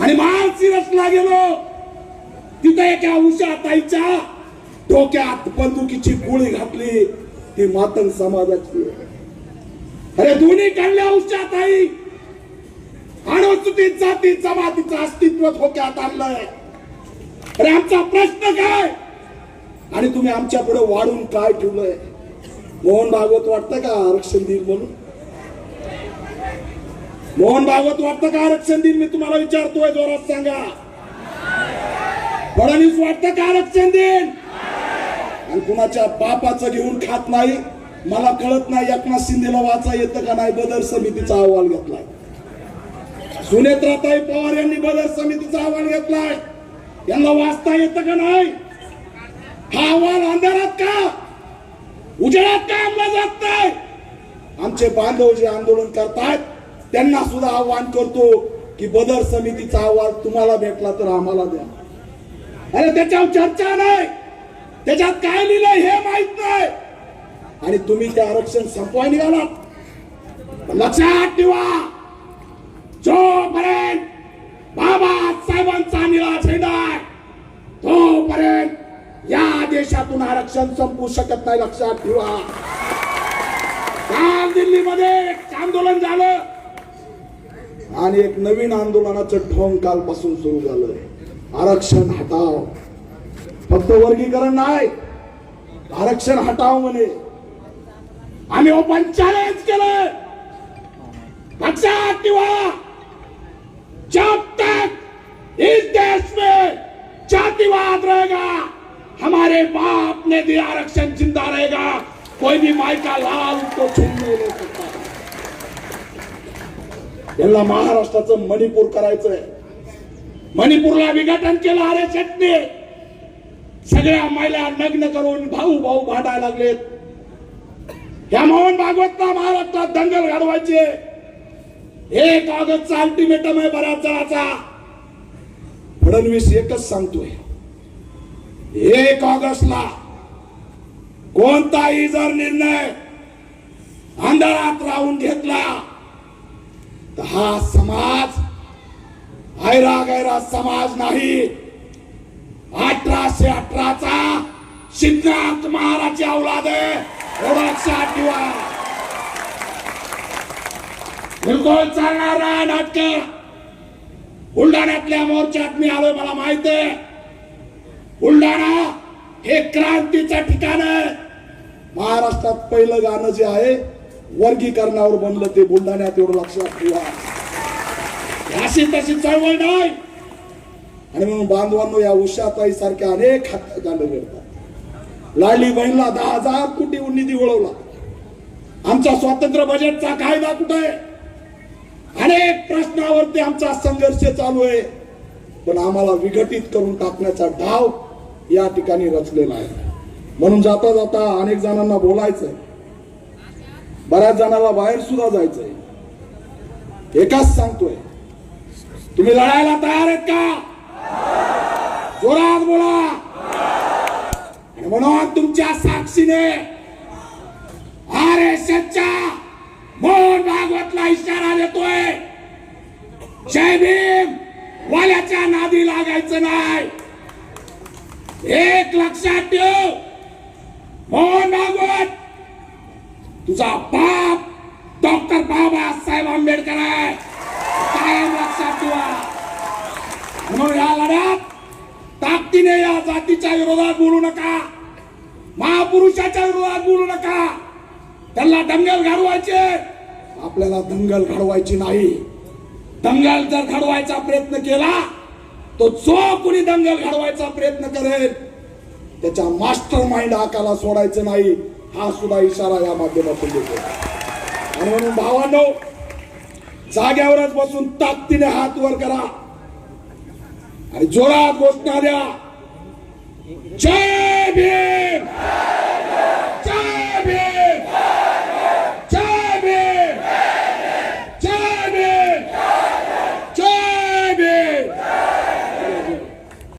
आणि माळशिरसला गेलो, तिथे एका उषाताईच्या डोक्यात बंदुकीची गोळी घातली, ती मातंग समाजाची. अरे दोन्ही काढल्या उषाताई, अनुसूचित जाती जमातीचं अस्तित्व धोक्यात आणलंय. अरे आमचा प्रश्न काय आणि तुम्ही आमच्या पुढे वाढून काय ठेवलंय? मोहन भागवत वाटतं का आरक्षण देईल म्हणून? मोहन भागवत वाटतं का आरक्षण देईल? मी तुम्हाला विचारतोय, जोरात सांगा. फडणवीस वाटतं का आरक्षण देईल? आणि कुणाच्या बापाचं घेऊन खात नाही. मला कळत नाही एकनाथ शिंदेला वाचा येतं का नाही. बदर समितीचा अहवाल घेतलाय. सुनेत्राताई पवार यांनी बदर समितीचा अहवाल घेतलाय. यांना वाचता येतं का नाही? हा अहवाल अंधारात का उजेडात का आणला जात नाही? आमचे बांधव जे आंदोलन करतायत त्यांना सुद्धा आव्हान करतो की बदर समितीचा अहवाल तुम्हाला भेटला तर आम्हाला द्या. अरे त्याच्यावर चर्चा नाही, त्याच्यात काय लिहिलंय हे माहित नाही, आणि तुम्ही ते आरक्षण संपवायला निघालात. लक्षात ठेवा, जोपर्यंत बाबासाहेबांचा निळा झेंडा आहे तोपर्यंत या देशातून आरक्षण संपू शकत नाही. लक्षात ठेवा. काल दिल्लीमध्ये एक आंदोलन झालं आणि एक नवीन आंदोलनाचं ढोंग कालपासून सुरू झालं. आरक्षण हटाव, फक्त वर्गीकरण नाही, आरक्षण हटाव म्हणे. आम्ही ओपन चॅलेंज केलं. लक्षात ठेवा, जब तक इस देश में जातिवाद रहेगा, हमारे बाप ने दिया आरक्षण जिंदा रहेगा. कोई भी माई का लाल उसको छूने नहीं सकता. यांना महाराष्ट्राचं मणिपूर करायचंय. मणिपूरला विघटन केलं आरक्षणने. सगळ्या महिला नग्न करून भाऊ भाऊ भांडायला लागलेत. या मोहन भागवतला महाराष्ट्रात दंगल घडवायचे. 1 ऑगस्टचा अल्टिमेटम आहे बऱ्याच जणांचा. फडणवीस एकच सांगतोय, 1 ऑगस्टला कोणताही जर निर्णय अंधारात राहून घेतला तर हा समाज ऐरा गैरा समाज नाही. 1818चा सिद्धार्थ महाराजची औलाद आहे, एवढं लक्षात ठेवा. बिलकुल चालणार नाही नाटक. बुलढाण्यातल्या मोर्चात मी आलोय, मला माहित आहे. बुलढाणा हे क्रांतीचं ठिकाण आहे. महाराष्ट्रात पहिलं गाणं जे आहे वर्गीकरणावर बनलं ते बुलढाण्यात, एवढं लक्षात ठेवा. अशी तशी चळवळ नाही. आणि म्हणून बांधवांनो, या उषाताई सारख्या अनेक हत्याकांड घडतात. लाडली बहिणीला 10,000 कोटी निधी वळवला. आमचा स्वातंत्र्य बजेटचा कायदा कुठे? अनेक प्रश्नावरती आमचा संघर्ष चालू आहे. पण आम्हाला विघटित करून टाकण्याचा डाव या ठिकाणी रचलेला आहे. म्हणून जाता जाता अनेक जणांना बोलायचंय, बऱ्याच जणांना बाहेर सुद्धा जायचंय. एकाच सांगतोय, तुम्ही लढायला तयार आहेत का? जोरात बोला. आणि म्हणून तुमच्या साक्षीने आरएसएसच्या मोहन भागवतला इशारा देतोय, जय भीम वाल्याच्या नादी लागायचं नाही. एक लक्षात ठेव, मोहन भागवत तुझा बाप डॉक्टर बाबासाहेब आंबेडकर आहे, कायम लक्षात ठेवा. म्हणून या लढ्यात ताकदीने या जातीच्या विरोधात बोलू नका, महापुरुषाच्या विरोधात बोलू नका. त्यांना दंगल घडवायचे, आपल्याला दंगल घडवायची नाही. दंगल जर घडवायचा प्रयत्न केला तो जो कोणी दंगल घडवायचा प्रयत्न करेल त्याच्या मास्टर माइंड हाकाला सोडायचं नाही. हा सुद्धा इशारा या माध्यमातून देतो. आणि म्हणून भावांनो, जाग्यावरच बसून ताकदीने हात वर करा आणि जोरात घोषणा द्या, जय भीम.